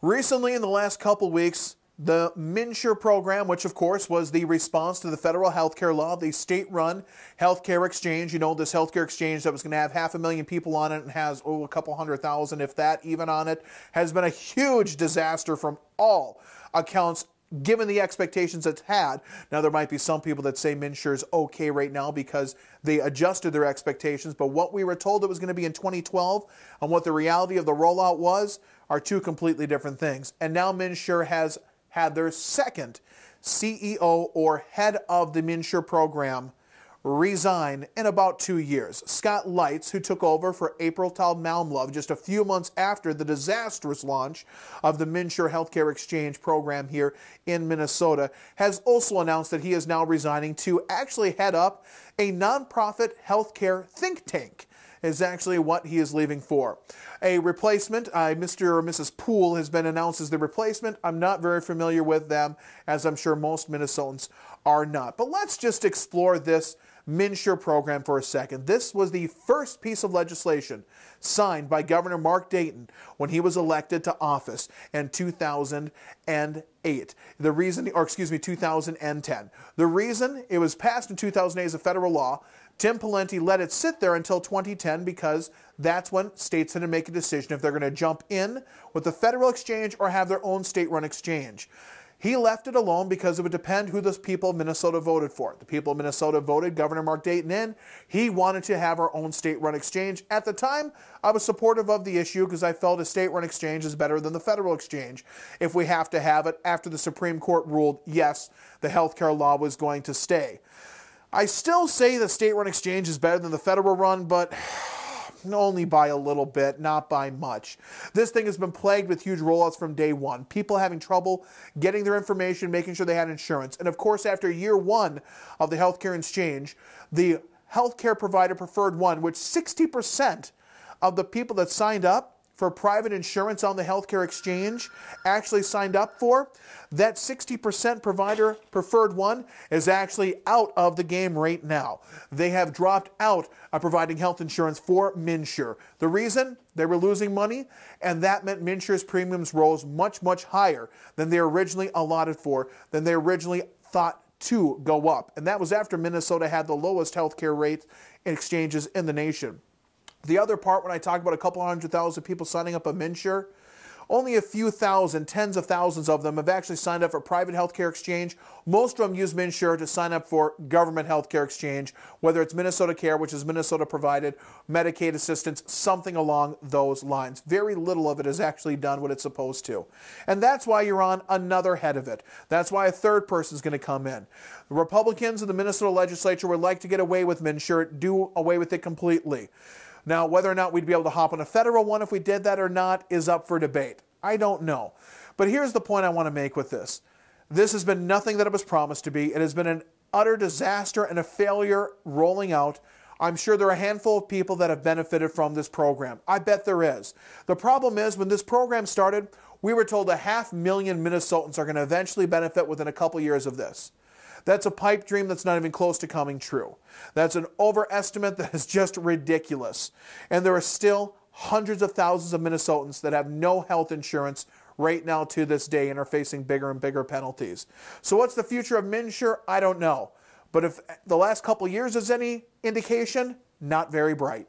Recently, in the last couple weeks, the MNsure program, which of course was the response to the federal healthcare law, the state-run healthcare exchange, this healthcare exchange that was going to have 500,000 people on it and has, a couple 100,000, if that, even on it, has been a huge disaster from all accounts, given the expectations it's had. Now, there might be some people that say MNsure is okay right now because they adjusted their expectations, but what we were told it was going to be in 2012 and what the reality of the rollout was are two completely different things. And now MNsure has had their second CEO or head of the MNsure program resign in about 2 years. Scott Lights, who took over for April Taub-Malmlove just a few months after the disastrous launch of the MNsure Healthcare Exchange program here in Minnesota, has also announced that he is now resigning to actually head up a nonprofit healthcare think tank. Is actually what he is leaving for. A replacement, Mr. or Mrs. Poole has been announced as the replacement. I'm not very familiar with them, as I'm sure most Minnesotans are not. But let's just explore this MNsure program for a second. This was the first piece of legislation signed by Governor Mark Dayton when he was elected to office in 2008. 2010. The reason it was passed in 2008 as a federal law, Tim Pawlenty let it sit there until 2010 because that's when states had to make a decision if they're going to jump in with the federal exchange or have their own state-run exchange. He left it alone because it would depend who those people of Minnesota voted for. The people of Minnesota voted Governor Mark Dayton in. He wanted to have our own state-run exchange. At the time, I was supportive of the issue because I felt a state-run exchange is better than the federal exchange. If we have to have it, after the Supreme Court ruled, yes, the healthcare law was going to stay. I still say the state-run exchange is better than the federal run, but only by a little bit, not by much. This thing has been plagued with huge rollouts from day one. People having trouble getting their information, making sure they had insurance. And of course, after year one of the healthcare exchange, the healthcare provider preferred one, which 60% of the people that signed up for private insurance on the healthcare exchange actually signed up for, that 60% provider preferred one is actually out of the game right now. They have dropped out of providing health insurance for MNsure. The reason? They were losing money, and that meant MNsure's premiums rose much, much higher than they originally allotted for, than they originally thought to go up. And that was after Minnesota had the lowest healthcare rate exchanges in the nation. The other part, when I talk about a couple 100,000 people signing up on MNsure, only a few thousand, tens of thousands of them have actually signed up for private healthcare exchange. Most of them use MNsure to sign up for government healthcare exchange, whether it's Minnesota Care, which is Minnesota provided, Medicaid assistance, something along those lines. Very little of it has actually done what it's supposed to. And that's why you're on another head of it. That's why a third person is going to come in. The Republicans in the Minnesota legislature would like to get away with MNsure, do away with it completely. Now, whether or not we'd be able to hop on a federal one if we did that or not is up for debate. I don't know. But here's the point I want to make with this. This has been nothing that it was promised to be. It has been an utter disaster and a failure rolling out. I'm sure there are a handful of people that have benefited from this program. I bet there is. The problem is, when this program started, we were told 500,000 Minnesotans are going to eventually benefit within a couple years of this. That's a pipe dream that's not even close to coming true. That's an overestimate that is just ridiculous. And there are still hundreds of thousands of Minnesotans that have no health insurance right now to this day and are facing bigger and bigger penalties. So what's the future of MNsure? I don't know. But if the last couple years is any indication, not very bright.